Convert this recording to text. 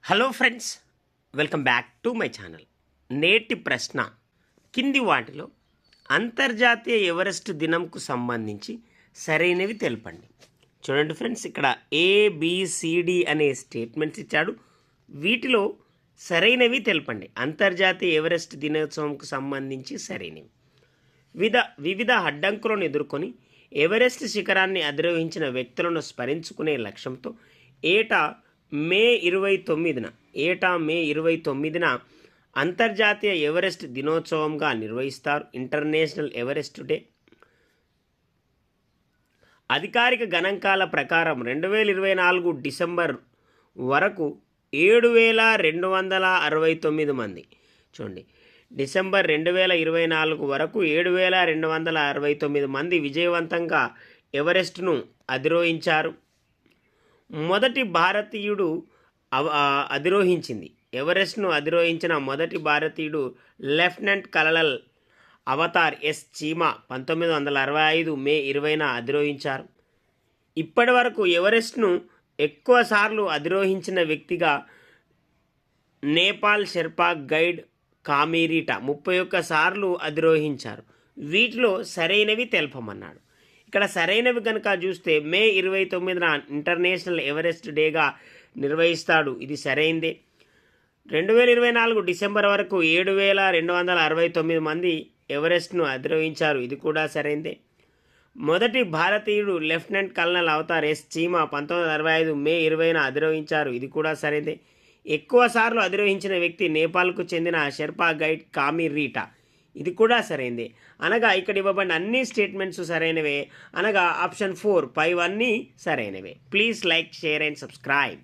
Hello friends, welcome back to my channel. నేటి ప్రశ్న కింది వాటిలో అంతర్జాతీయ ఎవరెస్ట్ దినంకు సంబంధించి సరైనవి తెలపండి. చూడండి ఫ్రెండ్స్, ఇక్కడ ABCD అనే స్టేట్మెంట్స్ ఇచ్చాడు. వీటిలో సరైనవి తెలపండి. అంతర్జాతీయ ఎవరెస్ట్ దినోత్సవంకు సంబంధించి సరైనవి. వివిధ అడ్డంకులను ఎదుర్కొని ఎవరెస్ట్ శిఖరాన్ని అధిరోహించిన వ్యక్తులను స్మరించుకునే లక్ష్యంతో ఏటా మే 29న అంతర్జాతీయ ఎవరెస్ట్ దినోత్సవంగా నిర్వహిస్తారు. International Everest day. అధికారిక గణాంకాల ప్రకారం 2024 డిసెంబర్ వరకు 7,269 మంది. చూడండి, డిసెంబర్ 2024 వరకు 7,269 మంది విజయవంతంగా ఎవరెస్ట్ను అధిరోహించారు. మొదటి భారతీయుడు అధిరోహించింది. ఎవరెస్ట్ను అధిరోహించిన మొదటి భారతీయుడు లెఫ్టినెంట్ కల్నల్ అవతార్ ఎస్ చీమా 1965 మే 20న అధిరోహించారు. ఇప్పటి వరకు ఎవరెస్ట్ను ఎక్కువసార్లు అధిరోహించిన వ్యక్తిగా నేపాల్ షెర్పా గైడ్ కామిరీటా 31 సార్లు అధిరోహించారు. వీటిలో సరైనవి తెలపమన్నాడు. ఇక్కడ సరైనవి కనుక చూస్తే మే 29న ఇంటర్నేషనల్ ఎవరెస్ట్ డేగా నిర్వహిస్తాడు. ఇది సరైందే. 2024 డిసెంబర్ వరకు 7,269 మంది ఎవరెస్ట్ను అధిరోహించారు. ఇది కూడా సరైందే. మొదటి భారతీయుడు లెఫ్టినెంట్ కల్నల్ అవతార్ ఎస్ చీమా 1965 మే 20న అధిరోహించారు. ఇది కూడా సరైందే. ఎక్కువ సార్లు అధిరోహించిన వ్యక్తి నేపాల్కు చెందిన షెర్పా గైడ్ కామిరీటా. ఇది కూడా సరైందే. అనగా ఇక్కడ ఇవ్వబడిన అన్ని స్టేట్మెంట్స్ సరైనవే. అనగా ఆప్షన్ 4 పైవన్నీ సరైనవే. Please like, share and subscribe.